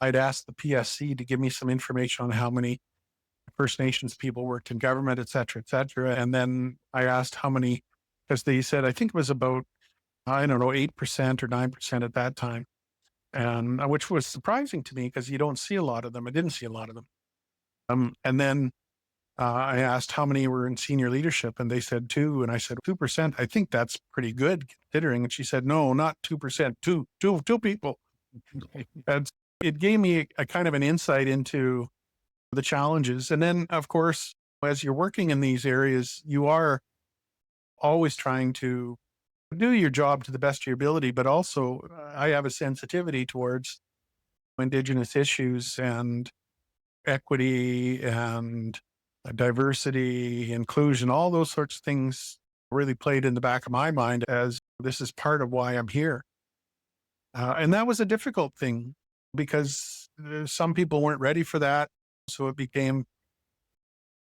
I'd asked the PSC to give me some information on how many First Nations people worked in government, et cetera, et cetera. And then I asked how many, because they said, I think it was about, I don't know, 8% or 9% at that time. And which was surprising to me because you don't see a lot of them. I didn't see a lot of them. And then I asked how many were in senior leadership, and they said two. And I said, 2%. I think that's pretty good considering. And she said, no, not 2%, two people. And it gave me a kind of an insight into the challenges. And then, of course, as you're working in these areas, you are always trying to do your job to the best of your ability, but also I have a sensitivity towards Indigenous issues and equity and diversity, inclusion, all those sorts of things really played in the back of my mind as this is part of why I'm here. And that was a difficult thing because some people weren't ready for that. So it became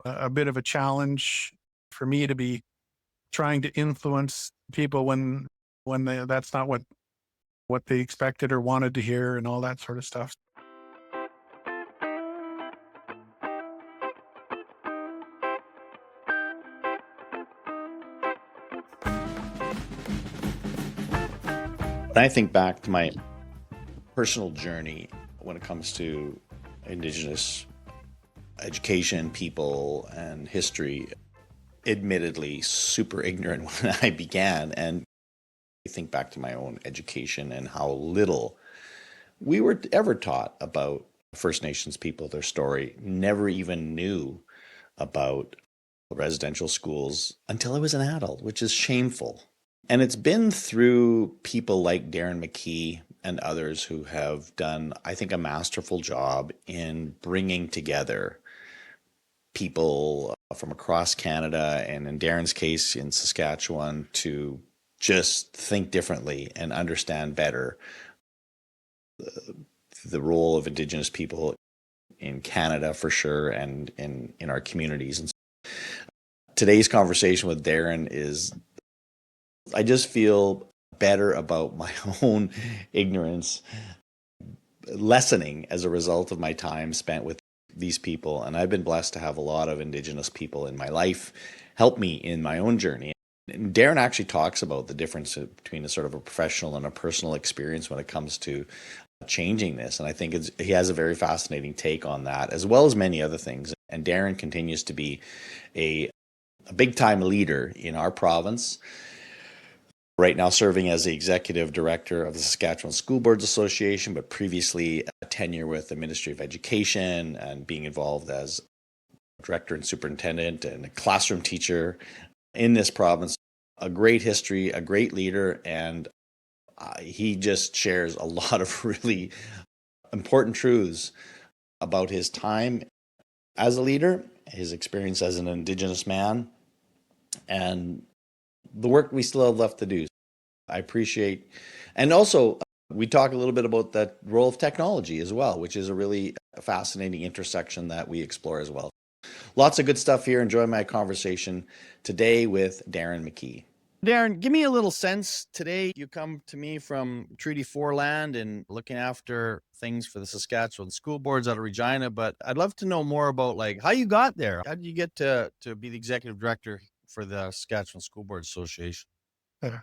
a bit of a challenge for me to be trying to influence people when that's not what they expected or wanted to hear and all that sort of stuff. When I think back to my personal journey when it comes to Indigenous education, people, and history, admittedly super ignorant when I began. And I think back to my own education and how little we were ever taught about First Nations people, their story, never even knew about residential schools until I was an adult, which is shameful. And it's been through people like Darren McKee and others who have done, I think, a masterful job in bringing together people from across Canada, and in Darren's case in Saskatchewan, to just think differently and understand better the role of Indigenous people in Canada for sure, and in our communities. And so today's conversation with Darren is, I just feel better about my own ignorance lessening as a result of my time spent with these people. And I've been blessed to have a lot of Indigenous people in my life help me in my own journey. And Darren actually talks about the difference between a sort of a professional and a personal experience when it comes to changing this. And I think he has a very fascinating take on that, as well as many other things. And Darren continues to be a big-time leader in our province, right now serving as the executive director of the Saskatchewan School Boards Association, but previously a tenure with the Ministry of Education and being involved as director and superintendent and a classroom teacher in this province. A great history, a great leader, and he just shares a lot of really important truths about his time as a leader, his experience as an Indigenous man, and the work we still have left to do. I appreciate, and also we talk a little bit about that role of technology as well, which is a really fascinating intersection that we explore as well. Lots of good stuff here. Enjoy my conversation today with Darren McKee. Darren, give me a little sense. Today, you come to me from Treaty 4 land and looking after things for the Saskatchewan School Boards out of Regina, but I'd love to know more about like how you got there. How did you get to be the executive director for the Saskatchewan School Boards Association? Yeah.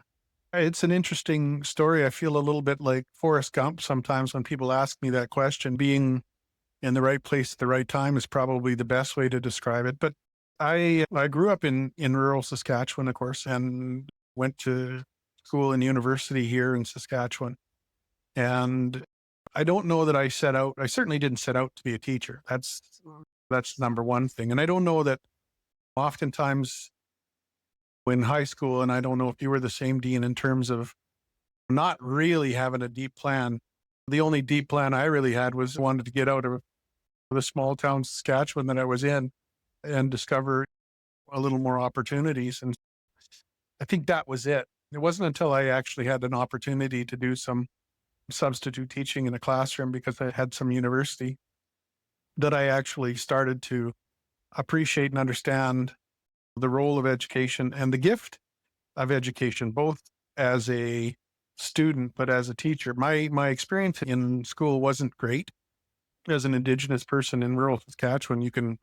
It's an interesting story. I feel a little bit like Forrest Gump sometimes when people ask me that question. Being in the right place at the right time is probably the best way to describe it. But I grew up in rural Saskatchewan, of course, and went to school and university here in Saskatchewan. And I don't know that I certainly didn't set out to be a teacher. That's number one thing. And I don't know that oftentimes in high school, and I don't know if you were the same, Dean, in terms of not really having a deep plan. The only deep plan I really had was wanted to get out of the small town Saskatchewan that I was in and discover a little more opportunities. And I think that was it. It wasn't until I actually had an opportunity to do some substitute teaching in a classroom because I had some university that I actually started to appreciate and understand the role of education and the gift of education, both as a student, but as a teacher. My experience in school wasn't great. as an Indigenous person in rural Saskatchewan, you can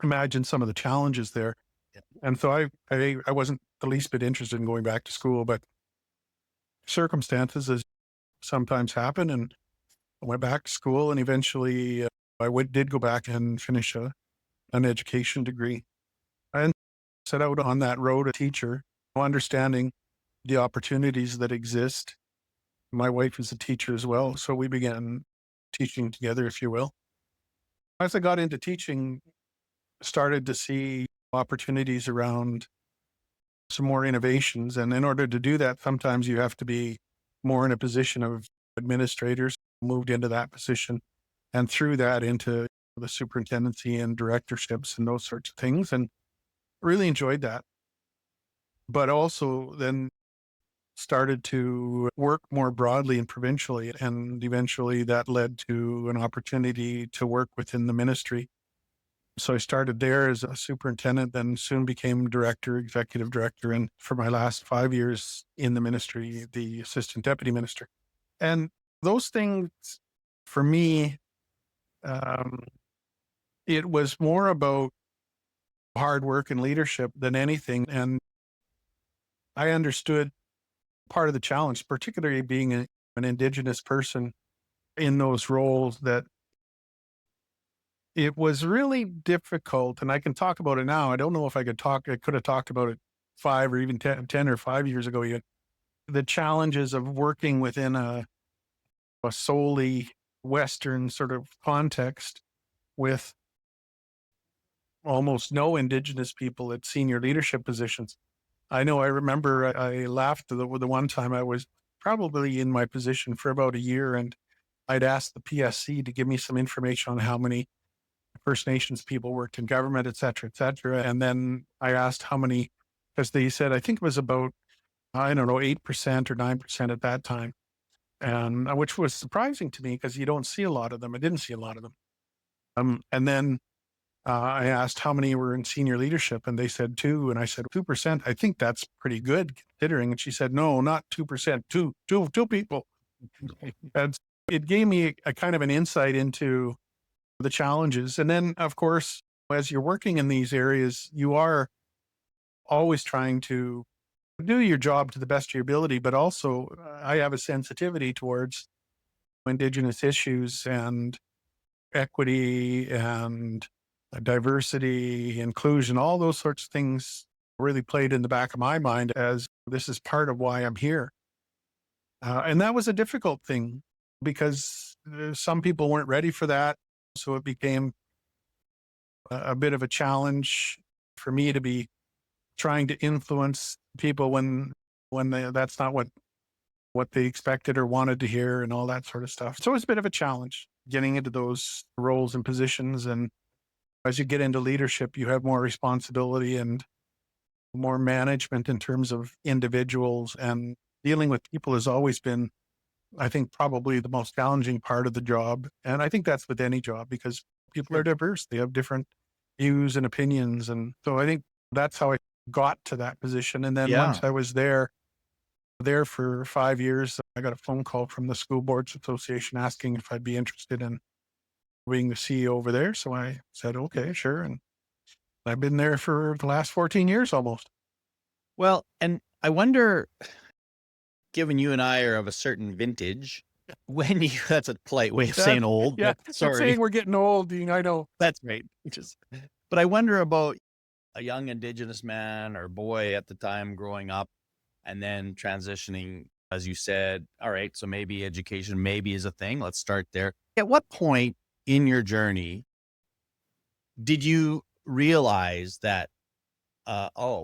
imagine some of the challenges there. Yeah. And so I wasn't the least bit interested in going back to school, but circumstances as sometimes happen, and I went back to school, and eventually did go back and finish an education degree and set out on that road, a teacher, understanding the opportunities that exist. My wife is a teacher as well, so we began teaching together, if you will. As I got into teaching, started to see opportunities around some more innovations. And in order to do that, sometimes you have to be more in a position of administrators, moved into that position, and through that into the superintendency and directorships and those sorts of things. And really enjoyed that. But also then started to work more broadly and provincially. And eventually that led to an opportunity to work within the ministry. So I started there as a superintendent, then soon became director, executive director, and for my last 5 years in the ministry, the assistant deputy minister. And those things, for me, um, it was more about hard work and leadership than anything. And I understood part of the challenge, particularly being an Indigenous person in those roles, that it was really difficult, and I can talk about it now. I don't know if I could have talked about it 5 or even 10 or 5 years ago even. The challenges of working within a solely Western sort of context with almost no Indigenous people at senior leadership positions. I know I remember I laughed the one time I was probably in my position for about a year, and I'd asked the PSC to give me some information on how many First Nations people worked in government, et cetera, et cetera. And then I asked how many, because they said, I think it was about, I don't know, 8% or 9% at that time. And which was surprising to me because you don't see a lot of them. I didn't see a lot of them. And then I asked how many were in senior leadership, and they said 2. And I said, 2%, I think that's pretty good considering. And she said, no, not 2%, two people. And it gave me a kind of an insight into the challenges. And then, of course, as you're working in these areas, you are always trying to do your job to the best of your ability, but also I have a sensitivity towards Indigenous issues and equity and diversity, inclusion, all those sorts of things really played in the back of my mind as this is part of why I'm here. And that was a difficult thing because some people weren't ready for that. So it became a bit of a challenge for me to be trying to influence people when that's not what they expected or wanted to hear and all that sort of stuff. So it's a bit of a challenge getting into those roles and positions. And as you get into leadership, you have more responsibility and more management in terms of individuals, and dealing with people has always been, I think, probably the most challenging part of the job. And I think that's with any job because people are diverse. They have different views and opinions. And so I think that's how I got to that position. And then once I was there for 5 years, I got a phone call from the School Boards Association asking if I'd be interested in being the CEO over there. So I said, okay, sure. And I've been there for the last 14 years almost. Well, and I wonder, given you and I are of a certain vintage, when you, that's a polite way of saying old. Yeah. But Sorry. Saying we're getting old, Dean, I know. That's right. But I wonder about a young Indigenous man or boy at the time growing up and then transitioning, as you said, all right, so maybe education maybe is a thing. Let's start there. At what point in your journey did you realize that,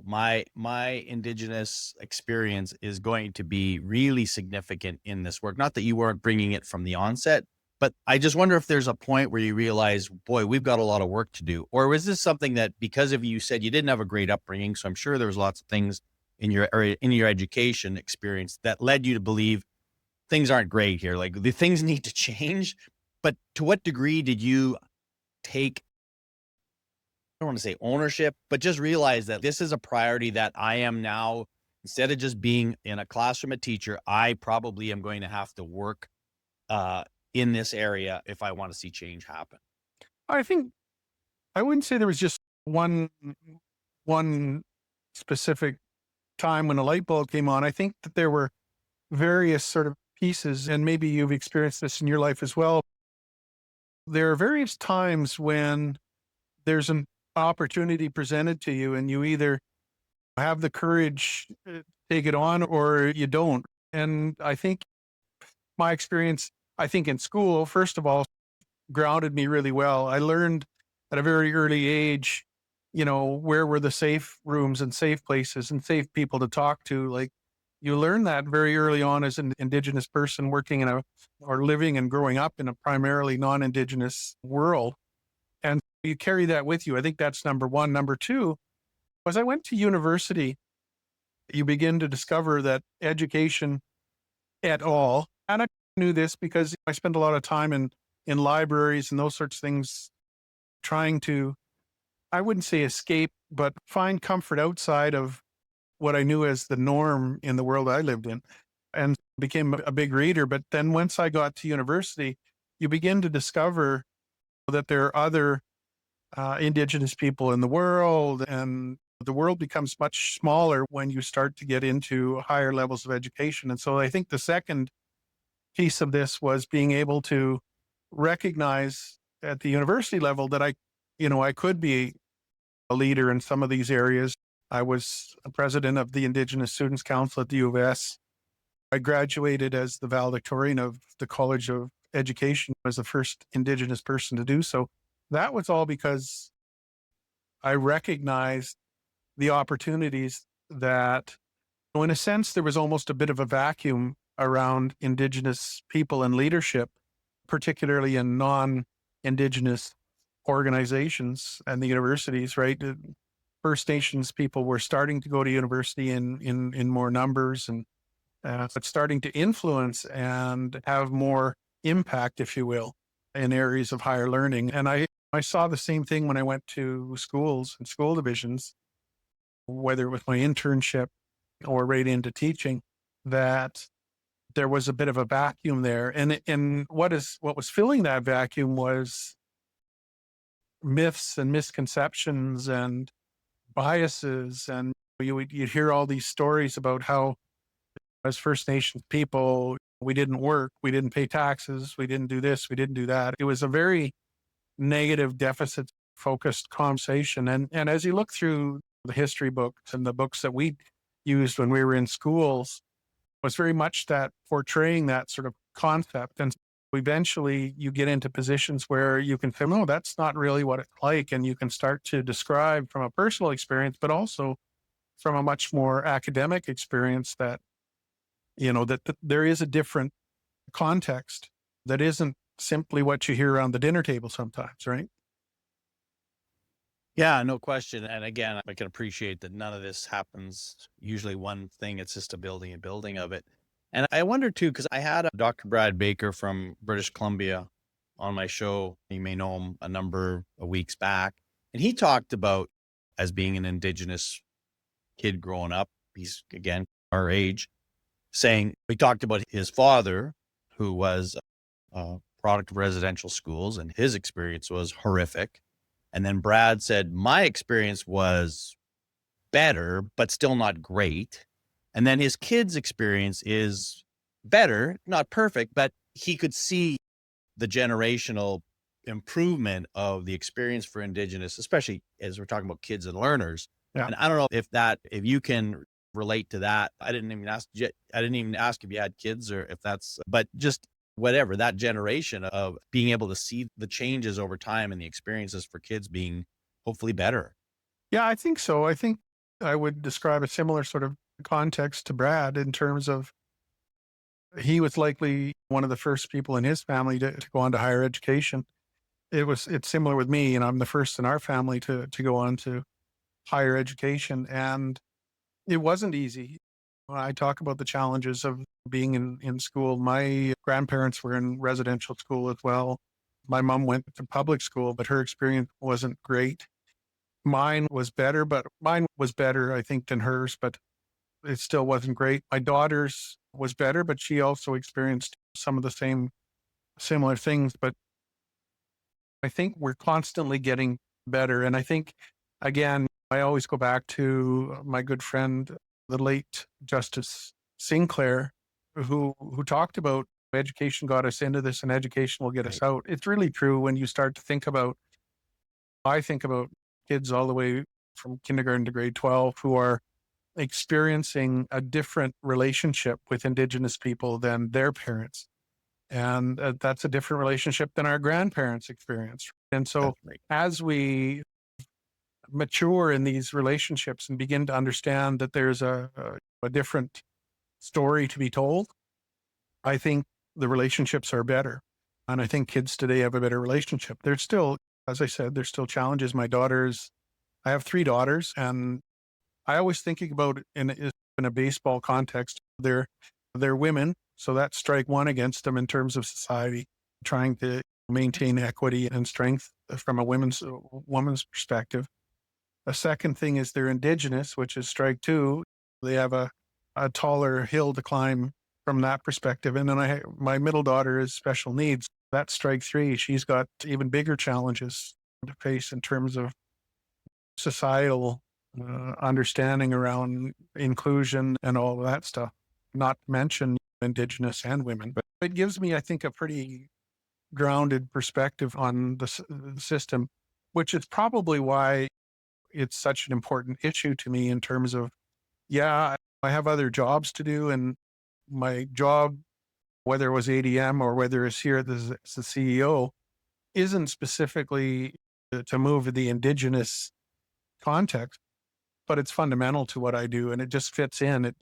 my Indigenous experience is going to be really significant in this work? Not that you weren't bringing it from the onset, but I just wonder if there's a point where you realize, boy, we've got a lot of work to do. Or was this something that, because of you said you didn't have a great upbringing, so I'm sure there was lots of things in your education experience that led you to believe things aren't great here, like the things need to change. But to what degree did you take, I don't want to say ownership, but just realize that this is a priority that I am now, instead of just being in a classroom a teacher, I probably am going to have to work in this area if I want to see change happen? I think I wouldn't say there was just one specific time when a light bulb came on. I think that there were various sort of pieces, and maybe you've experienced this in your life as well. There are various times when there's an opportunity presented to you, and you either have the courage to take it on or you don't. And I think my experience, I think in school, first of all, grounded me really well. I learned at a very early age, where were the safe rooms and safe places and safe people to talk to. Like, you learn that very early on as an Indigenous person working or living and growing up in a primarily non-Indigenous world. And you carry that with you. I think that's number one. Number two, as I went to university, you begin to discover that education at all, and I knew this because I spent a lot of time in libraries and those sorts of things, trying to, I wouldn't say escape, but find comfort outside of what I knew as the norm in the world I lived in, and became a big reader. But then once I got to university, you begin to discover that there are other Indigenous people in the world, and the world becomes much smaller when you start to get into higher levels of education. And so I think the second piece of this was being able to recognize at the university level that I could be a leader in some of these areas. I was a president of the Indigenous Students Council at the U of S. I graduated as the valedictorian of the College of Education, as the first Indigenous person to do so. That was all because I recognized the opportunities that, in a sense, there was almost a bit of a vacuum around Indigenous people and leadership, particularly in non-Indigenous organizations and the universities, right? First Nations people were starting to go to university in more numbers, and but starting to influence and have more impact, if you will, in areas of higher learning. And I saw the same thing when I went to schools and school divisions, whether it was my internship or right into teaching, that there was a bit of a vacuum there. And what was filling that vacuum was myths and misconceptions and biases. And you'd hear all these stories about how, as First Nations people, we didn't work, we didn't pay taxes, we didn't do this, we didn't do that. It was a very negative, deficit focused conversation. And as you look through the history books and the books that we used when we were in schools, was very much that portraying that sort of concept. And eventually you get into positions where you can say, no, that's not really what it's like. And you can start to describe from a personal experience, but also from a much more academic experience, that, that there is a different context that isn't simply what you hear around the dinner table sometimes, right? Yeah, no question. And again, I can appreciate that none of this happens usually one thing. It's just a building and building of it. And I wonder too, because I had Dr. Brad Baker from British Columbia on my show. You may know him a number of weeks back. And he talked about, as being an Indigenous kid growing up, he's again our age, saying, we talked about his father, who was a product of residential schools, and his experience was horrific. And then Brad said, my experience was better, but still not great. And then his kid's experience is better, not perfect, but he could see the generational improvement of the experience for Indigenous, especially as we're talking about kids and learners. Yeah. And I don't know if you can relate to that. I didn't even ask if you had kids or if that's, but just whatever, that generation of being able to see the changes over time and the experiences for kids being hopefully better. Yeah, I think so. I think I would describe a similar sort of context to Brad, in terms of he was likely one of the first people in his family to go on to higher education. It's similar with me, and I'm the first in our family to go on to higher education. And it wasn't easy. When I talk about the challenges of being in school, my grandparents were in residential school as well. My mom went to public school, but her experience wasn't great. Mine was better, I think, than hers, but it still wasn't great. My daughter's was better, but she also experienced some of the same similar things, but I think we're constantly getting better. And I think, again, I always go back to my good friend, the late Justice Sinclair, who talked about education got us into this and education will get us out. It's really true when you start to think about, I think about kids all the way from kindergarten to grade 12 who are experiencing a different relationship with Indigenous people than their parents. And that's a different relationship than our grandparents experienced. And so as we mature in these relationships and begin to understand that there's a different story to be told, I think the relationships are better. And I think kids today have a better relationship. There's still, as I said, there's still challenges. I have 3 daughters, and I always thinking about it in a baseball context. They're women, so that's strike one against them in terms of society, trying to maintain equity and strength from a woman's perspective. A second thing is they're Indigenous, which is strike two. They have a taller hill to climb from that perspective. And then my middle daughter is special needs. That's strike three. She's got even bigger challenges to face in terms of societal understanding around inclusion and all of that stuff, not to mention Indigenous and women. But it gives me, I think, a pretty grounded perspective on the system, which is probably why it's such an important issue to me in terms of, yeah, I have other jobs to do, and my job, whether it was ADM or whether it's here as the CEO, isn't specifically to move the Indigenous context, but it's fundamental to what I do, and it just fits in.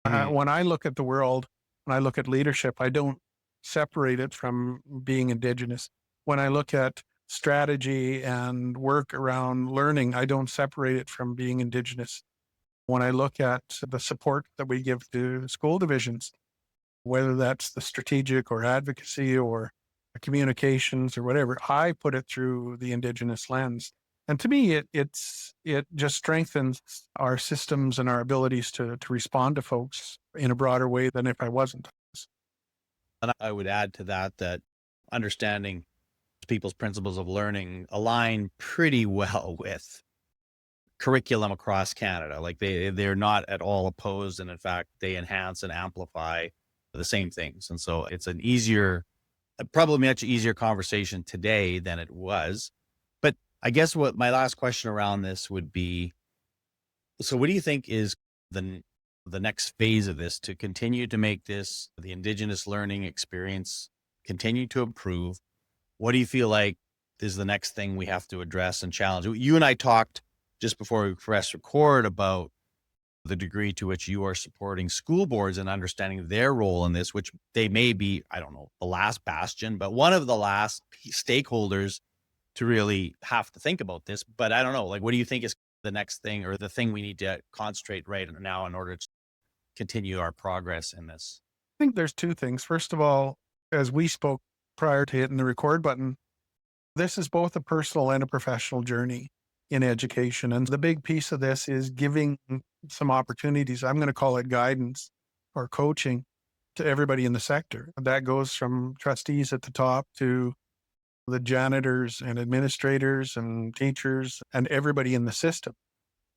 When I look at the world, when I look at leadership, I don't separate it from being Indigenous. When I look at strategy and work around learning, I don't separate it from being Indigenous. When I look at the support that we give to school divisions, whether that's the strategic or advocacy or communications or whatever, I put it through the Indigenous lens. And to me, it just strengthens our systems and our abilities to respond to folks in a broader way than if I wasn't. And I would add to that understanding people's principles of learning align pretty well with curriculum across Canada. Like they're not at all opposed, and in fact, they enhance and amplify the same things. And so it's probably much easier conversation today than it was. But I guess what my last question around this would be, so what do you think is the next phase of this to continue to make the Indigenous learning experience continue to improve? What do you feel like is the next thing we have to address and challenge? You and I talked just before we press record about the degree to which you are supporting school boards and understanding their role in this, which they may be, I don't know, the last bastion, but one of the last stakeholders to really have to think about this. But I don't know, like, what do you think is the next thing or the thing we need to concentrate right now in order to continue our progress in this? I think there's two things. First of all, as we spoke prior to hitting the record button, this is both a personal and a professional journey in education. And the big piece of this is giving some opportunities. I'm going to call it guidance or coaching to everybody in the sector. That goes from trustees at the top to the janitors and administrators and teachers and everybody in the system.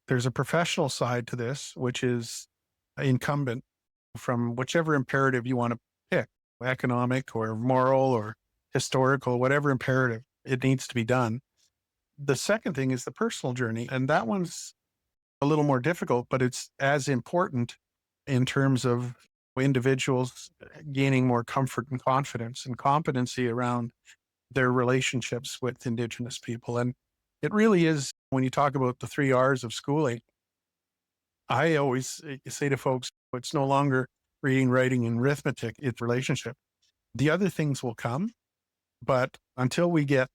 There's a professional side to this, which is incumbent from whichever imperative you want to pick, economic or moral or historical, whatever imperative it needs to be done. The second thing is the personal journey. And that one's a little more difficult, but it's as important in terms of individuals gaining more comfort and confidence and competency around their relationships with Indigenous people. And it really is, when you talk about the 3 R's of schooling, I always say to folks, it's no longer reading, writing, and arithmetic, it's relationship. The other things will come, but until we get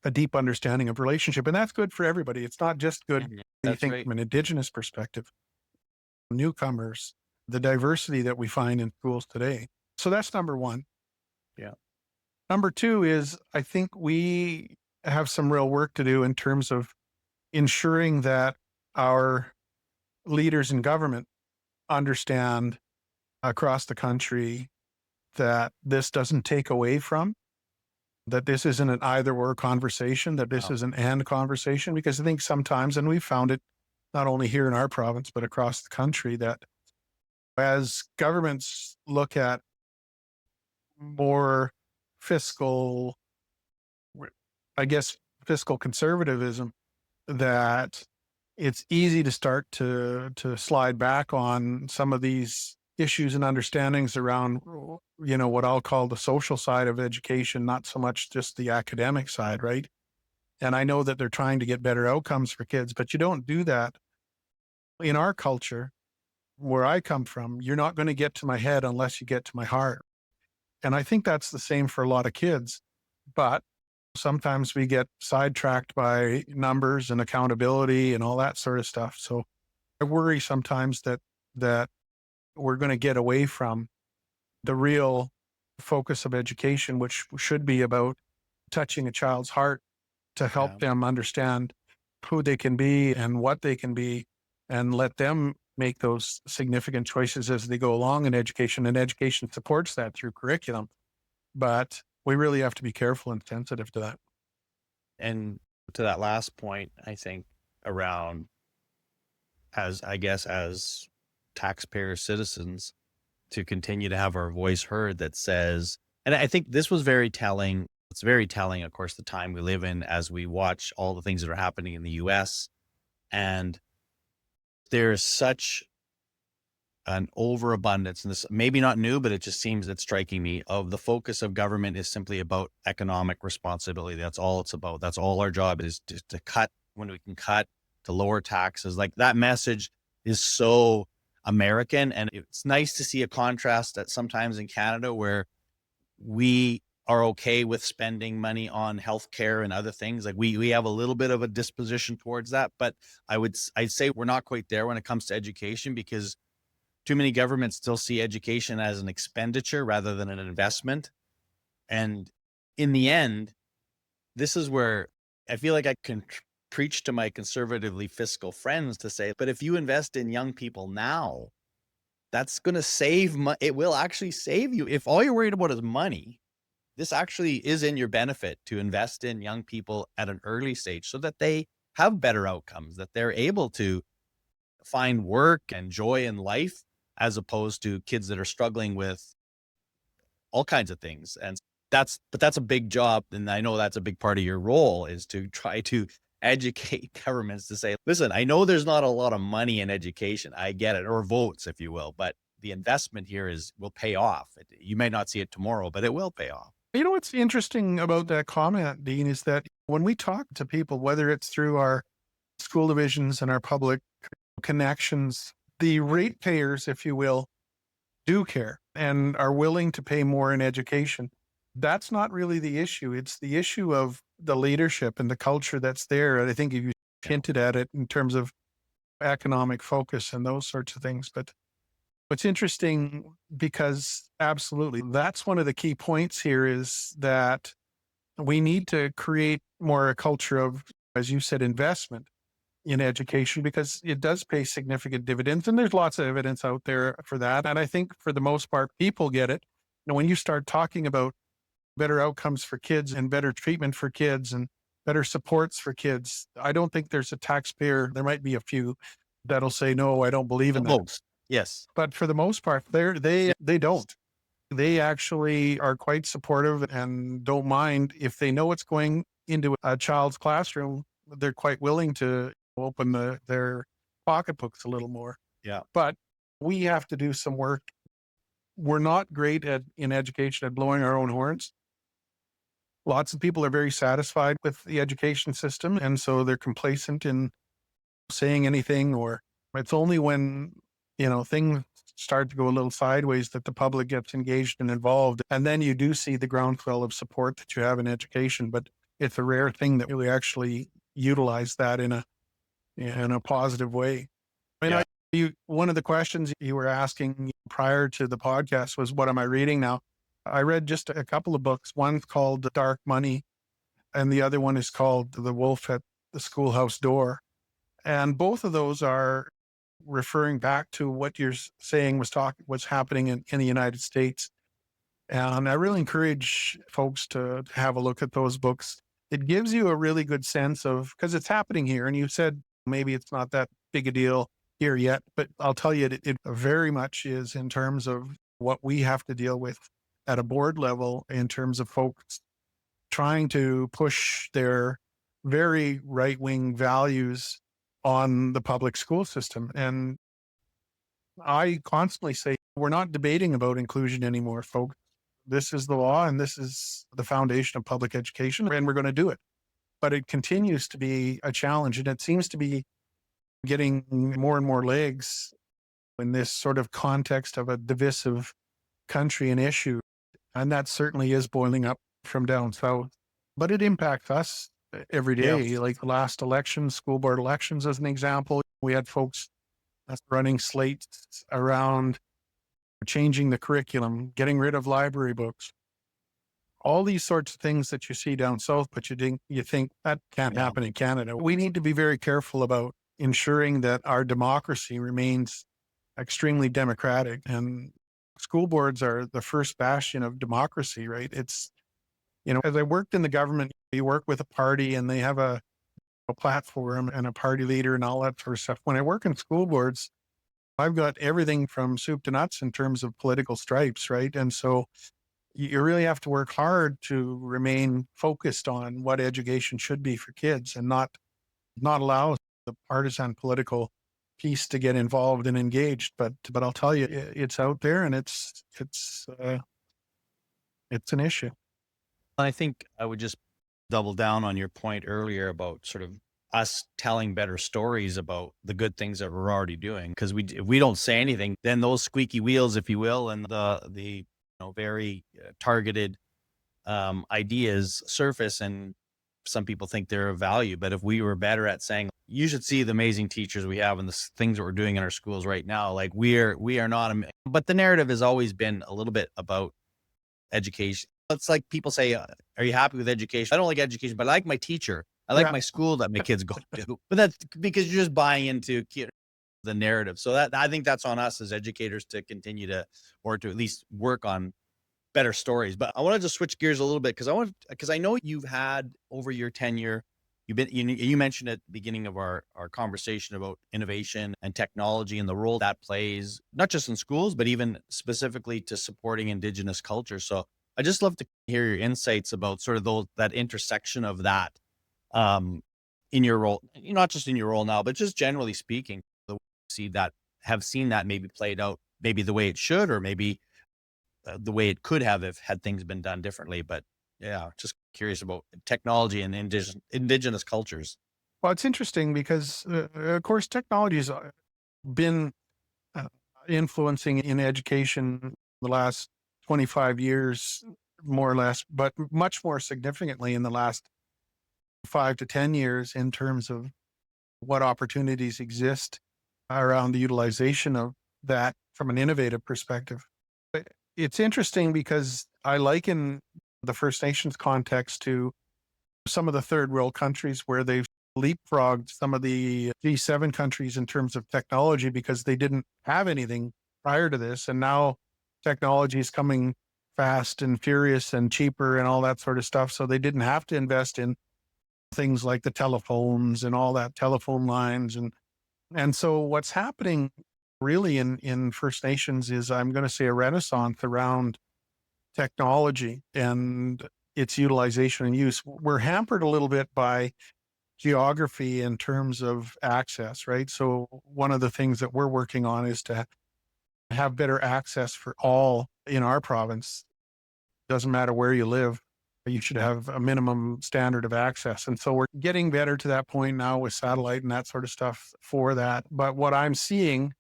a deep understanding of relationship, and that's good for everybody. It's not just good, you think, right, from an Indigenous perspective, newcomers, the diversity that we find in schools today. So that's number one. Yeah. Number two is, I think we have some real work to do in terms of ensuring that our leaders in government understand across the country that this doesn't take away from, that this isn't an either or conversation, that this is an and conversation, because I think sometimes, and we've found it not only here in our province, but across the country, that as governments look at more fiscal, I guess, fiscal conservatism, that it's easy to start to slide back on some of these issues and understandings around, what I'll call the social side of education, not so much just the academic side, right? And I know that they're trying to get better outcomes for kids, but you don't do that in our culture where I come from. You're not going to get to my head unless you get to my heart. And I think that's the same for a lot of kids, but sometimes we get sidetracked by numbers and accountability and all that sort of stuff. So I worry sometimes that we're going to get away from the real focus of education, which should be about touching a child's heart to help them understand who they can be and what they can be, and let them make those significant choices as they go along in education. And education supports that through curriculum. But we really have to be careful and sensitive to that. And to that last point, I think around, as taxpayer citizens, to continue to have our voice heard, that says, and I think this was very telling. It's very telling, of course, the time we live in as we watch all the things that are happening in the US. And there's such an overabundance, and this maybe not new, but it just seems it's striking me, of the focus of government is simply about economic responsibility. That's all it's about. That's all our job is, to cut when we can cut, to lower taxes. Like, that message is so American. And it's nice to see a contrast that sometimes in Canada, where we are okay with spending money on healthcare and other things. Like, we have a little bit of a disposition towards that, but I'd say we're not quite there when it comes to education, because too many governments still see education as an expenditure rather than an investment. And in the end, this is where I feel like I can preach to my conservatively fiscal friends to say, but if you invest in young people now, that's going to save it will actually save you. If all you're worried about is money, this actually is in your benefit to invest in young people at an early stage so that they have better outcomes, that they're able to find work and joy in life, as opposed to kids that are struggling with all kinds of things. And that's a big job. And I know that's a big part of your role, is to try to educate governments to say, listen, I know there's not a lot of money in education. I get it, or votes, if you will, but the investment here will pay off. You may not see it tomorrow, but it will pay off. You know, what's interesting about that comment, Dean, is that when we talk to people, whether it's through our school divisions and our public connections, the ratepayers, if you will, do care and are willing to pay more in education. That's not really the issue. It's the issue of the leadership and the culture that's there. And I think you hinted at it in terms of economic focus and those sorts of things. But what's interesting, because absolutely, that's one of the key points here, is that we need to create more a culture of, as you said, investment in education, because it does pay significant dividends. And there's lots of evidence out there for that. And I think for the most part, people get it. When you start talking about better outcomes for kids and better treatment for kids and better supports for kids, I don't think there's a taxpayer. There might be a few that'll say, no, I don't believe in that. Most, yes. But for the most part, they don't. They actually are quite supportive and don't mind if they know it's going into a child's classroom. They're quite willing to open their pocketbooks a little more. Yeah. But we have to do some work. We're not great in education at blowing our own horns. Lots of people are very satisfied with the education system, and so they're complacent in saying anything, or it's only when, things start to go a little sideways that the public gets engaged and involved. And then you do see the groundswell of support that you have in education, but it's a rare thing that we actually utilize that in a positive way. I mean, one of the questions you were asking prior to the podcast was, what am I reading now? I read just a couple of books. One's called Dark Money, and the other one is called The Wolf at the Schoolhouse Door. And both of those are referring back to what you're saying was happening in the United States. And I really encourage folks to have a look at those books. It gives you a really good sense of, because it's happening here. And you said maybe it's not that big a deal here yet, but I'll tell you, it very much is in terms of what we have to deal with at a board level in terms of folks trying to push their very right-wing values on the public school system. And I constantly say, we're not debating about inclusion anymore, folks. This is the law and this is the foundation of public education, and we're going to do it. But it continues to be a challenge, and it seems to be getting more and more legs in this sort of context of a divisive country and issue. And that certainly is boiling up from down south, but it impacts us every day. Like the last election, school board elections, as an example, we had folks running slates around changing the curriculum, getting rid of library books, all these sorts of things that you see down south, but you think that can't happen in Canada. We need to be very careful about ensuring that our democracy remains extremely democratic, and school boards are the first bastion of democracy, right? It's, as I worked in the government, you work with a party and they have a platform and a party leader and all that sort of stuff. When I work in school boards, I've got everything from soup to nuts in terms of political stripes, right? And so you really have to work hard to remain focused on what education should be for kids and not allow the partisan political piece to get involved and engaged. But I'll tell you, it's out there and it's an issue. I think I would just double down on your point earlier about sort of us telling better stories about the good things that we're already doing. Because if we don't say anything, then those squeaky wheels, if you will, and the very targeted ideas surface, and some people think they're of value. But if we were better at saying, you should see the amazing teachers we have and the things that we're doing in our schools right now, like we are not, but the narrative has always been a little bit about education. It's like people say, are you happy with education? I don't like education, but I like my teacher. I like my school that my kids go to. But that's because you're just buying into the narrative. So that, I think that's on us as educators to continue to, or to at least work on better stories. But I want to just switch gears a little bit because I know you've had over your tenure, you mentioned at the beginning of our conversation about innovation and technology and the role that plays, not just in schools, but even specifically to supporting Indigenous culture. So I just love to hear your insights about sort of that intersection of that in your role, not just in your role now, but just generally speaking, the way you have seen that maybe played out, maybe the way it should, or maybe the way it could have if had things been done differently. But yeah, just curious about technology and indigenous cultures. Well, it's interesting because, of course, technology has been influencing in education the last 25 years, more or less, but much more significantly in the last 5 to 10 years in terms of what opportunities exist around the utilization of that from an innovative perspective. But it's interesting because I liken the First Nations context to some of the third world countries where they've leapfrogged some of the G7 countries in terms of technology because they didn't have anything prior to this. And now technology is coming fast and furious and cheaper and all that sort of stuff. So they didn't have to invest in things like the telephones and all that, telephone lines. And so what's happening really in First Nations is, I'm going to say, a renaissance around technology and its utilization and use. We're hampered a little bit by geography in terms of access, right? So one of the things that we're working on is to have better access for all in our province. Doesn't matter where you live, you should have a minimum standard of access. And so we're getting better to that point now with satellite and that sort of stuff for that. But what I'm seeing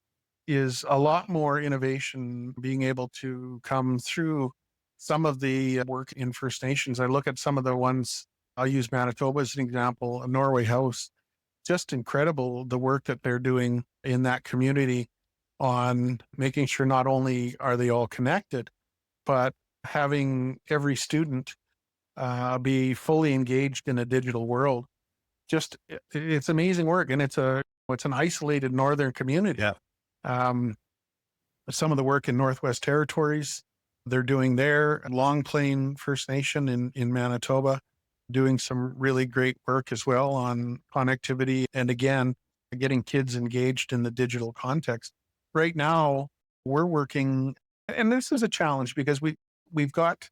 is a lot more innovation being able to come through some of the work in First Nations. I look at some of the ones, I'll use Manitoba as an example, Norway House, just incredible the work that they're doing in that community on making sure not only are they all connected, but having every student be fully engaged in a digital world. Just, it's amazing work. And it's an isolated northern community. Yeah. Some of the work in Northwest Territories They're doing their Long Plain First Nation in Manitoba, doing some really great work as well on connectivity. And again, getting kids engaged in the digital context. Right now, we're working, and this is a challenge because we've got,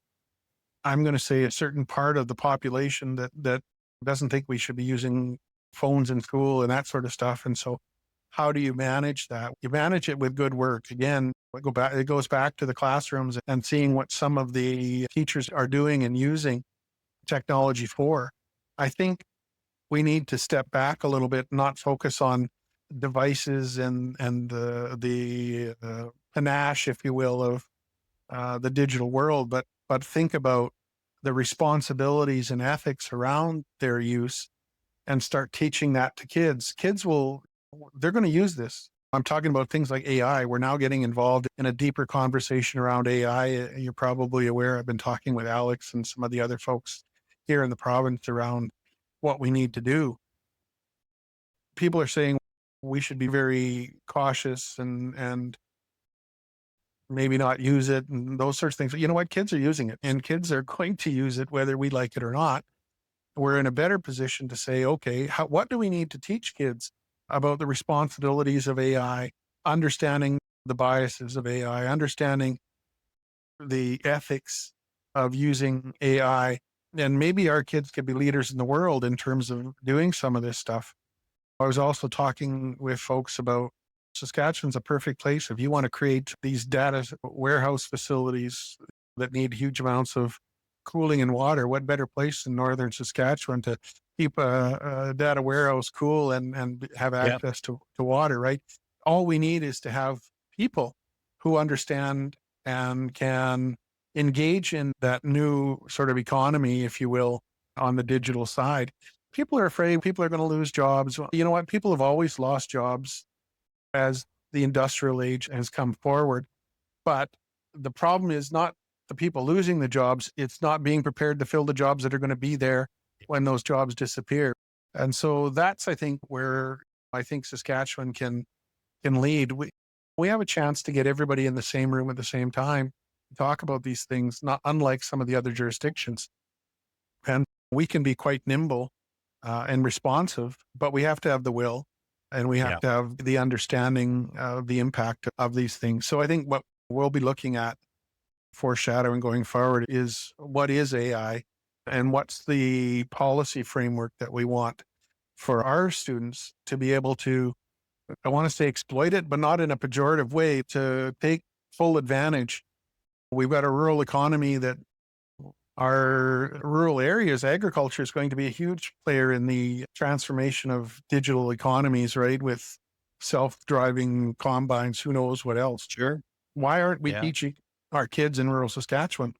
I'm going to say, a certain part of the population that doesn't think we should be using phones in school and that sort of stuff. And so, how do you manage that? You manage it with good work. Again, it goes back to the classrooms and seeing what some of the teachers are doing and using technology for. I think we need to step back a little bit, not focus on devices and the panache, if you will, of the digital world, but think about the responsibilities and ethics around their use and start teaching that to kids. They're going to use this. I'm talking about things like AI. We're now getting involved in a deeper conversation around AI. You're probably aware, I've been talking with Alex and some of the other folks here in the province around what we need to do. People are saying we should be very cautious and maybe not use it and those sorts of things. But you know what? Kids are using it, and kids are going to use it whether we like it or not. We're in a better position to say, okay, what do we need to teach kids about the responsibilities of AI, understanding the biases of AI, understanding the ethics of using AI. And maybe our kids could be leaders in the world in terms of doing some of this stuff. I was also talking with folks about Saskatchewan's a perfect place if you want to create these data warehouse facilities that need huge amounts of cooling and water. What better place in northern Saskatchewan to keep a data warehouse cool and have Yep. access to water, right? All we need is to have people who understand and can engage in that new sort of economy, if you will, on the digital side. People are afraid people are going to lose jobs. Well, you know what? People have always lost jobs as the industrial age has come forward. But the problem is not the people losing the jobs, it's not being prepared to fill the jobs that are going to be there when those jobs disappear. And so that's, I think, where I think Saskatchewan can lead. We have a chance to get everybody in the same room at the same time, talk about these things, not unlike some of the other jurisdictions. And we can be quite nimble and responsive, but we have to have the will and we have Yeah. to have the understanding of the impact of these things. So I think what we'll be looking at, foreshadowing going forward, is what is AI and what's the policy framework that we want for our students to be able to, I want to say exploit it, but not in a pejorative way, to take full advantage. We've got a rural economy that our rural areas, agriculture is going to be a huge player in the transformation of digital economies, right? With self-driving combines, who knows what else. Sure. Why aren't we Yeah. teaching our kids in rural Saskatchewan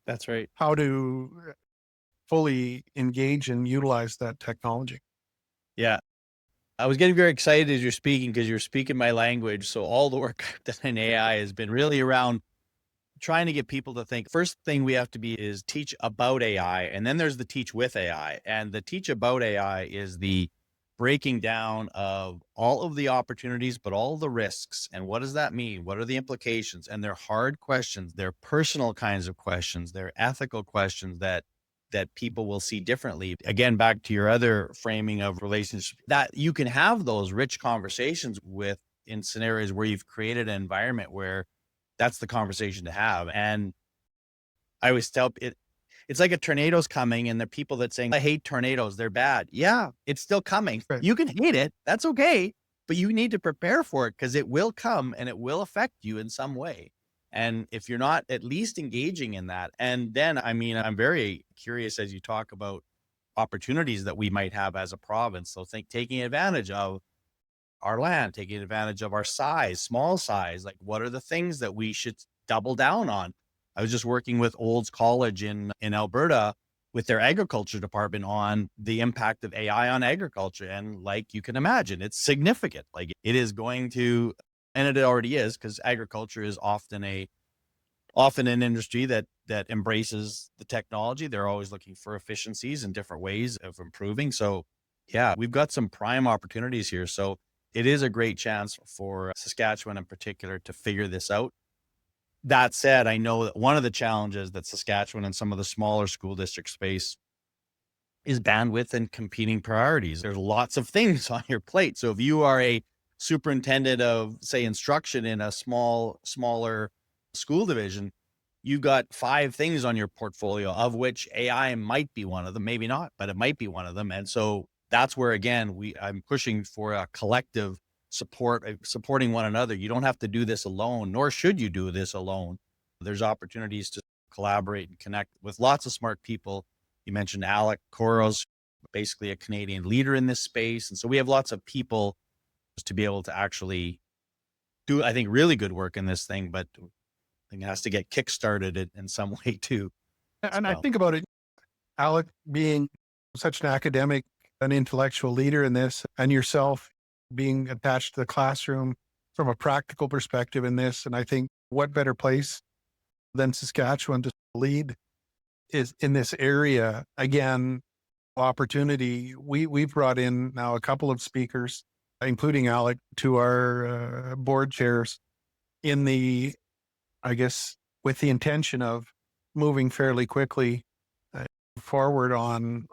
That's right. how to fully engage and utilize that technology? Yeah. I was getting very excited as you're speaking because you're speaking my language. So all the work I've done in AI has been really around trying to get people to think. First thing we have to be is teach about AI, and then there's the teach with AI. And the teach about AI is the breaking down of all of the opportunities, but all the risks. And what does that mean? What are the implications? And they're hard questions. They're personal kinds of questions. They're ethical questions that people will see differently. Again, back to your other framing of relationships, that you can have those rich conversations with in scenarios where you've created an environment where that's the conversation to have. And I always tell it's like a tornado's coming and the people that saying, I hate tornadoes, they're bad. Yeah, it's still coming. Right. You can hate it. That's okay. But you need to prepare for it because it will come and it will affect you in some way. And if you're not at least engaging in that, and then, I mean, I'm very curious as you talk about opportunities that we might have as a province. So think taking advantage of our land, taking advantage of our size, small size, like what are the things that we should double down on? I was just working with Olds College in Alberta with their agriculture department on the impact of AI on agriculture. And like you can imagine, it's significant. Like it is going to, and it already is, because agriculture is often an industry that embraces the technology. They're always looking for efficiencies and different ways of improving. So yeah, we've got some prime opportunities here. So it is a great chance for Saskatchewan in particular to figure this out. That said, I know that one of the challenges that Saskatchewan and some of the smaller school districts face is bandwidth and competing priorities. There's lots of things on your plate. So if you are a superintendent of, say, instruction in a smaller school division, you've got 5 things on your portfolio, of which AI might be one of them, maybe not, but it might be one of them. And so that's where, again, I'm pushing for a collective support, supporting one another. You don't have to do this alone, nor should you do this alone. There's opportunities to collaborate and connect with lots of smart people. You mentioned Alec Koros, basically a Canadian leader in this space. And so we have lots of people to be able to actually do, I think, really good work in this thing, but I think it has to get kickstarted in some way too. And I Well, think about it, Alec being such an academic, an intellectual leader in this, and yourself being attached to the classroom from a practical perspective in this. And I think what better place than Saskatchewan to lead is in this area. Again, opportunity. We've brought in now a couple of speakers, including Alec, to our board chairs in the, I guess, with the intention of moving fairly quickly forward on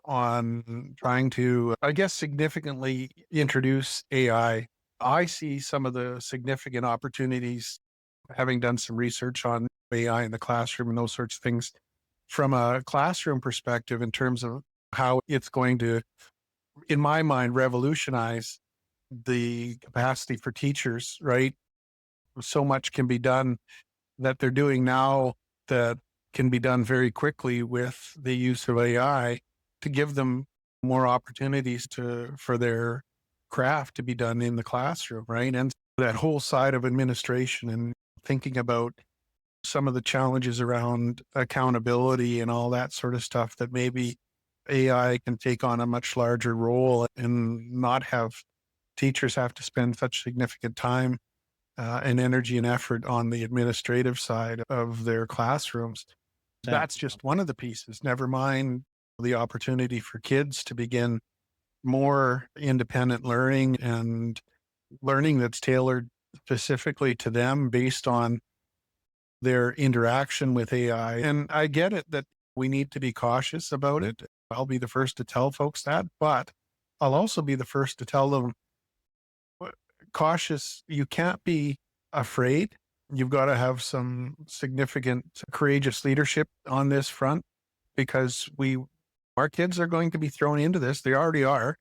trying to, I guess, significantly introduce AI. I see some of the significant opportunities, having done some research on AI in the classroom and those sorts of things, from a classroom perspective in terms of how it's going to, in my mind, revolutionize the capacity for teachers, right? So much can be done that they're doing now that can be done very quickly with the use of AI to give them more opportunities for their craft to be done in the classroom, right? And that whole side of administration and thinking about some of the challenges around accountability and all that sort of stuff, that maybe AI can take on a much larger role and not have teachers have to spend such significant time and energy and effort on the administrative side of their classrooms. That's just one of the pieces. Never mind the opportunity for kids to begin more independent learning and learning that's tailored specifically to them based on their interaction with AI. And I get it that we need to be cautious about it. I'll be the first to tell folks that, but I'll also be the first to tell them cautious. You can't be afraid. You've got to have some significant, courageous leadership on this front, because our kids are going to be thrown into this. They already are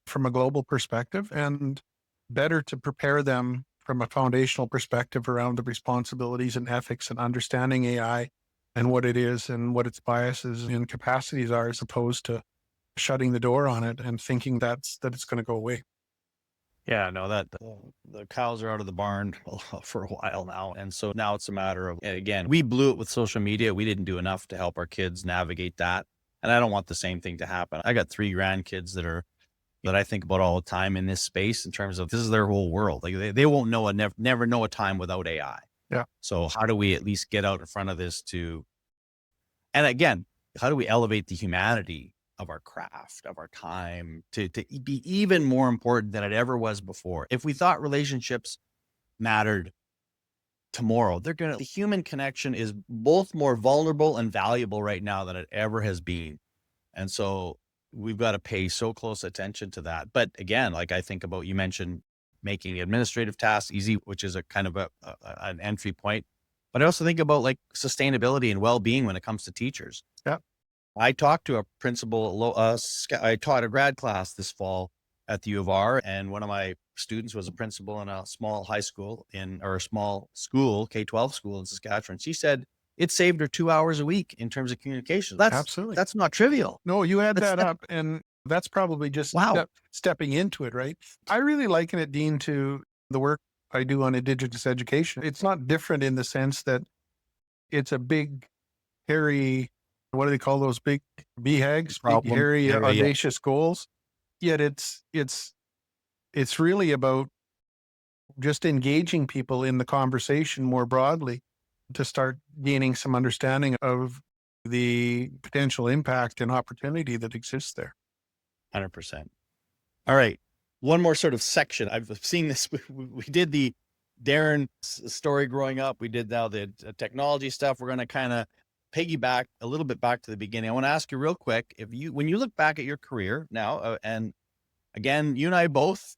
from a global perspective, and better to prepare them from a foundational perspective around the responsibilities and ethics and understanding AI and what it is and what its biases and capacities are, as opposed to shutting the door on it and thinking that it's going to go away. yeah, no, that the cows are out of the barn for a while now. And so now it's a matter of, and again, we blew it with social media. We didn't do enough to help our kids navigate that. And I don't want the same thing to happen. I got 3 grandkids that I think about all the time in this space, in terms of this is their whole world. Like they won't know never know a time without AI. Yeah. So how do we at least get out in front of this and again, how do we elevate the humanity of our craft, of our time, to be even more important than it ever was before? If we thought relationships mattered tomorrow, the human connection is both more vulnerable and valuable right now than it ever has been. And so we've got to pay so close attention to that. But again, like I think about, you mentioned making administrative tasks easy, which is a kind of an entry point. But I also think about like sustainability and well-being when it comes to teachers. Yeah. I talked to a principal, I taught a grad class this fall at the U of R, and one of my students was a principal in a small high school or a small school, K-12 school in Saskatchewan. She said it saved her 2 hours a week in terms of communication. Absolutely. That's not trivial. No, you add that up, and that's probably just Wow. stepping into it, right? I really liken it, Dean, to the work I do on Indigenous education. It's not different in the sense that it's a big, hairy, what do they call those big BHAGs? Big, hairy, audacious goals. Yet it's really about just engaging people in the conversation more broadly to start gaining some understanding of the potential impact and opportunity that exists there. 100%. All right. One more sort of section. I've seen this. We did the Darren's story growing up. We did now the technology stuff. We're going to kind of piggyback a little bit back to the beginning. I want to ask you real quick, when you look back at your career now, and again, you and I both,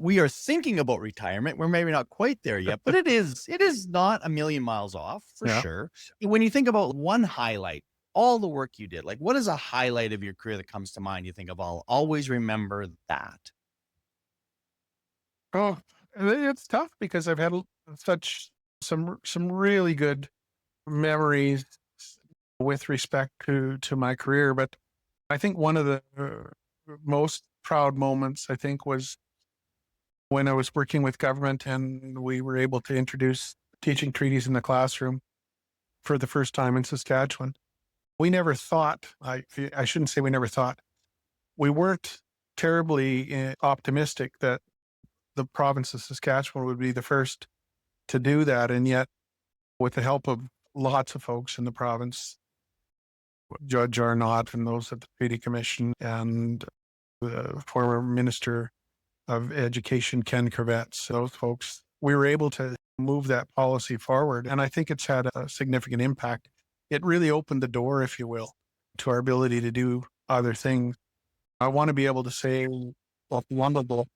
we are thinking about retirement. We're maybe not quite there yet, but it is not a million miles off for sure. When you think about one highlight, all the work you did, like what is a highlight of your career that comes to mind? You think of, I'll always remember that. Oh, it's tough because I've had some really good memories with respect to my career, but I think one of the most proud moments, I think, was when I was working with government and we were able to introduce teaching treaties in the classroom for the first time in Saskatchewan. We never thought, I shouldn't say we never thought, we weren't terribly optimistic that the province of Saskatchewan would be the first to do that. And yet, with the help of lots of folks in the province, Judge Arnott and those at the Treaty Commission and the former Minister of Education, Ken Kravets, those folks, we were able to move that policy forward. And I think it's had a significant impact. It really opened the door, if you will, to our ability to do other things. I want to be able to say, wonderful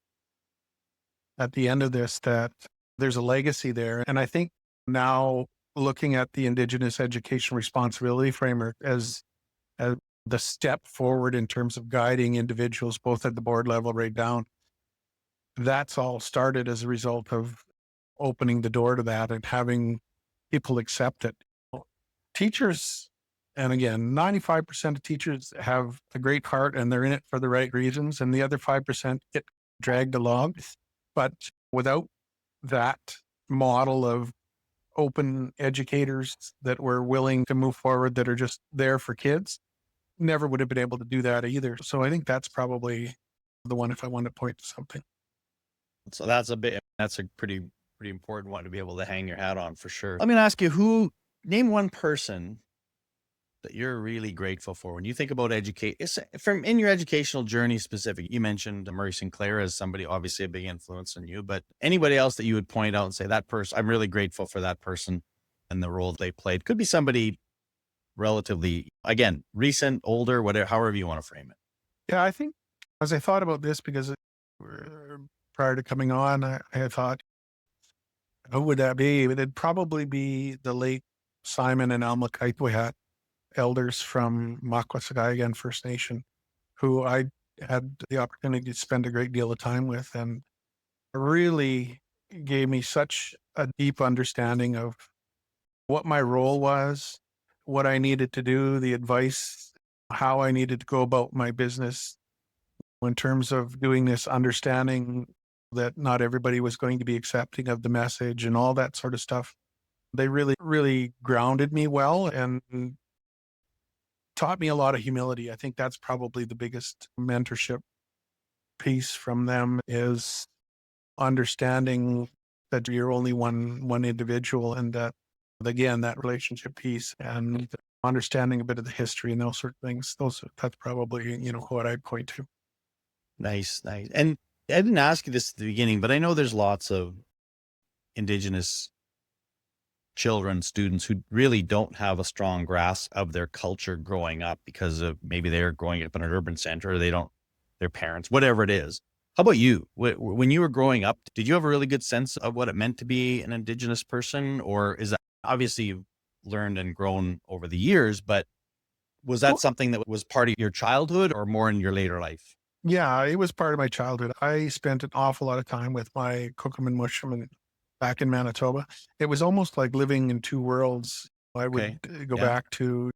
at the end of this, that there's a legacy there. And I think now looking at the Indigenous Education Responsibility Framework as the step forward in terms of guiding individuals, both at the board level right down, that's all started as a result of opening the door to that and having people accept it. Teachers, and again, 95% of teachers have a great heart and they're in it for the right reasons, and the other 5% get dragged along. But without that model of open educators that were willing to move forward, that are just there for kids, never would have been able to do that either. So I think that's probably the one, if I want to point to something. So that's a pretty important one to be able to hang your hat on for sure. Let me ask you, name one person that you're really grateful for when you think about from in your educational journey specific. You mentioned Murray Sinclair as somebody, obviously a big influence on you, but anybody else that you would point out and say, that person, I'm really grateful for that person and the role they played. Could be somebody relatively, again, recent, older, whatever, however you want to frame it. Yeah, I think as I thought about this, because prior to coming on, I had thought, who would that be? It'd probably be the late Simon and Alma Kaitwihat, elders from Makwasagayan First Nation, who I had the opportunity to spend a great deal of time with, and really gave me such a deep understanding of what my role was, what I needed to do, the advice, how I needed to go about my business in terms of doing this, understanding that not everybody was going to be accepting of the message and all that sort of stuff. They really, really grounded me well and taught me a lot of humility. I think that's probably the biggest mentorship piece from them, is understanding that you're only one individual, and that, again, that relationship piece and understanding a bit of the history and those sort of things. That's probably, what I'd point to. Nice. And I didn't ask you this at the beginning, but I know there's lots of Indigenous children, students who really don't have a strong grasp of their culture growing up because of maybe they're growing up in an urban center, or their parents, whatever it is. How about you? When you were growing up, did you have a really good sense of what it meant to be an Indigenous person? Or is that, obviously you've learned and grown over the years, but was that something that was part of your childhood or more in your later life? Yeah, it was part of my childhood. I spent an awful lot of time with my Cookham and Musham back in Manitoba. It was almost like living in two worlds. I would go back to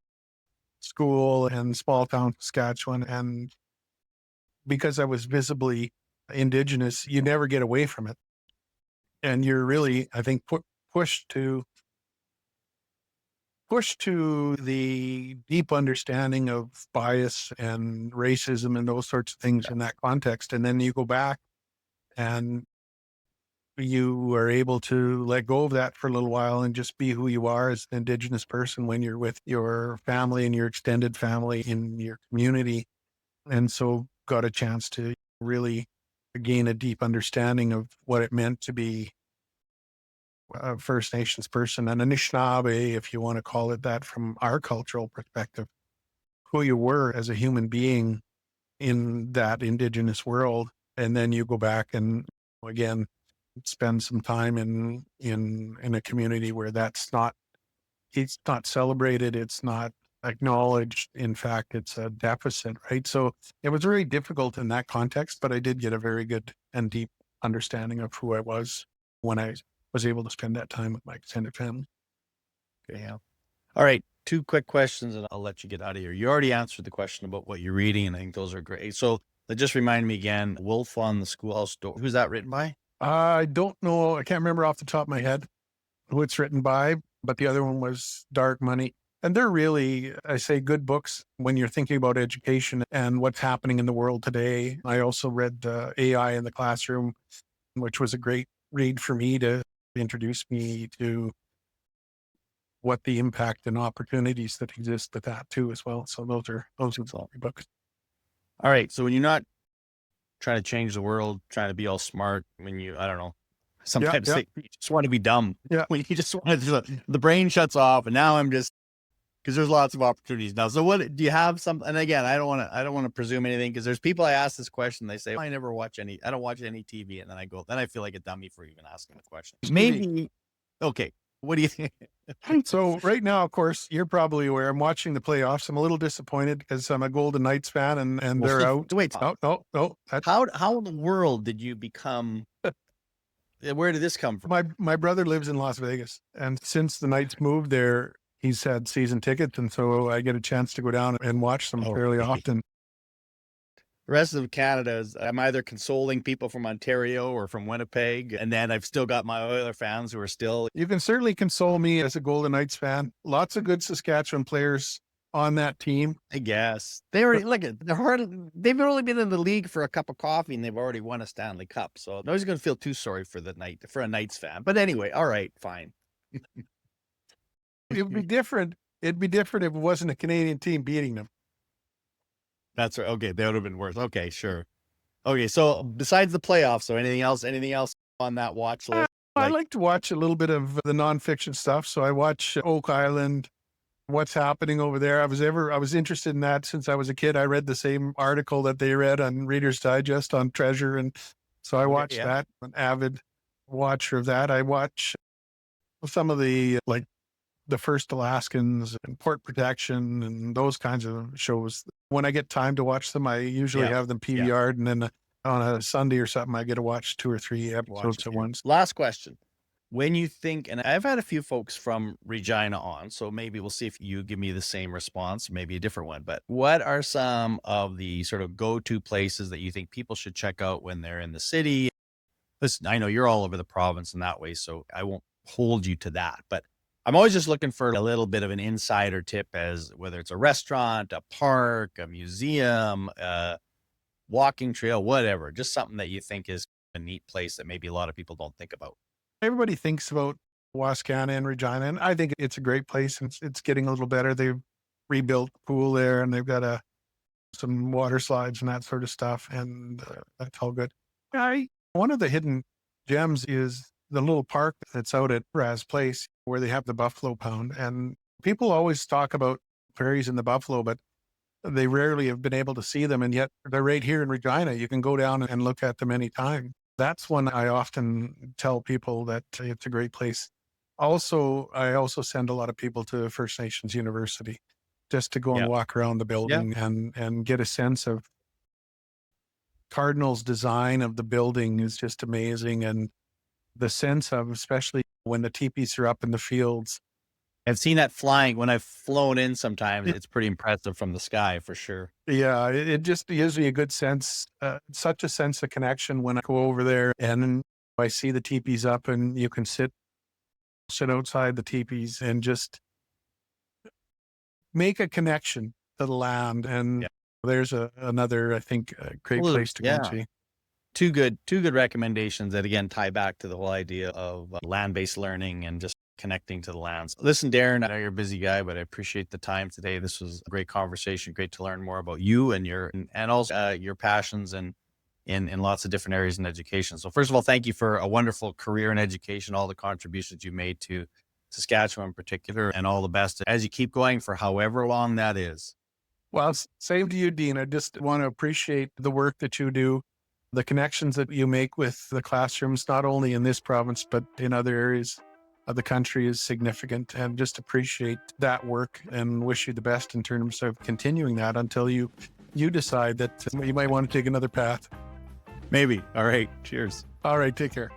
school in small town Saskatchewan, and because I was visibly Indigenous, you never get away from it. And you're really, I think, pushed to the deep understanding of bias and racism and those sorts of things in that context. And then you go back and you are able to let go of that for a little while and just be who you are as an Indigenous person when you're with your family and your extended family in your community. And so got a chance to really gain a deep understanding of what it meant to be a First Nations person, an Anishinaabe, if you want to call it that from our cultural perspective, who you were as a human being in that Indigenous world. And then you go back and again, spend some time in a community where it's not celebrated. It's not acknowledged. In fact, it's a deficit, right? So it was very difficult in that context, but I did get a very good and deep understanding of who I was when I was able to spend that time with my extended family. Okay, yeah. All right. 2 quick questions and I'll let you get out of here. You already answered the question about what you're reading, and I think those are great. So that just remind me again, Wolf on the Schoolhouse Door. Who's that written by? I don't know. I can't remember off the top of my head who it's written by, but the other one was Dark Money. And they're really, I say, good books when you're thinking about education and what's happening in the world today. I also read AI in the Classroom, which was a great read for me to introduce me to what the impact and opportunities that exist with that too as well. So those are the books. All right. So when you're not trying to change the world, trying to be all smart, when I don't know, sometimes Yeah. you just want to be dumb. Yeah. When you just want to, the brain shuts off, and now I'm just, because there's lots of opportunities now. So what do you have some? And again, I don't want to presume anything, because there's people I ask this question, they say, I don't watch any TV. And then I feel like a dummy for even asking the question. Maybe. Okay. What do you think? So right now, of course, you're probably aware, I'm watching the playoffs. I'm a little disappointed because I'm a Golden Knights fan and they're out. Wait, No. How in the world did you become, where did this come from? My brother lives in Las Vegas, and since the Knights moved there, he's had season tickets, and so I get a chance to go down and watch them fairly often. The rest of Canada I'm either consoling people from Ontario or from Winnipeg, and then I've still got my Oiler fans who are still. You can certainly console me as a Golden Knights fan. Lots of good Saskatchewan players on that team. I guess they already they've only been in the league for a cup of coffee and they've already won a Stanley Cup. So nobody's going to feel too sorry for a Knights fan. But anyway, all right, fine. It would be different. It'd be different if it wasn't a Canadian team beating them. That's right. Okay, that would have been worse. Okay, sure. Okay, so besides the playoffs, so anything else on that watch list? I like to watch a little bit of the nonfiction stuff. So I watch Oak Island, what's happening over there. I was interested in that since I was a kid. I read the same article that they read on Reader's Digest on treasure. And so I watched that. I'm an avid watcher of that. I watch some of the First Alaskans and Port Protection and those kinds of shows. When I get time to watch them, I usually have them PVR'd, and then on a Sunday or something, I get to watch 2 or 3 episodes at once. Last question. When you think, and I've had a few folks from Regina on, so maybe we'll see if you give me the same response, maybe a different one, but what are some of the sort of go-to places that you think people should check out when they're in the city? Listen, I know you're all over the province in that way, so I won't hold you to that, but I'm always just looking for a little bit of an insider tip, as whether it's a restaurant, a park, a museum, a walking trail, whatever, just something that you think is a neat place that maybe a lot of people don't think about. Everybody thinks about Wascana and Regina, and I think it's a great place. And it's getting a little better. They've rebuilt the pool there, and they've got some water slides and that sort of stuff, and that's all good. One of the hidden gems is the little park that's out at Raz Place where they have the buffalo pound. And people always talk about prairies and the buffalo, but they rarely have been able to see them. And yet they're right here in Regina. You can go down and look at them anytime. That's one I often tell people that it's a great place. I also send a lot of people to First Nations University just to go and walk around the building and get a sense of Cardinal's design of the building is just amazing. And the sense of, especially when the teepees are up in the fields. I've seen that flying when I've flown in sometimes. It's pretty impressive from the sky for sure. Yeah, it just gives me a good sense, such a sense of connection when I go over there and I see the teepees up and you can sit outside the teepees and just make a connection to the land. And there's another, I think, great place to go and see. Two good recommendations that again tie back to the whole idea of land-based learning and just connecting to the lands. Listen, Darren, I know you're a busy guy, but I appreciate the time today. This was a great conversation. Great to learn more about you and also your passions and in lots of different areas in education. So first of all, thank you for a wonderful career in education, all the contributions you made to Saskatchewan in particular, and all the best as you keep going for however long that is. Well, same to you, Dean. I just want to appreciate the work that you do, the connections that you make with the classrooms, not only in this province, but in other areas of the country is significant, and just appreciate that work and wish you the best in terms of continuing that until you decide that you might want to take another path. Maybe. All right. Cheers. All right. Take care.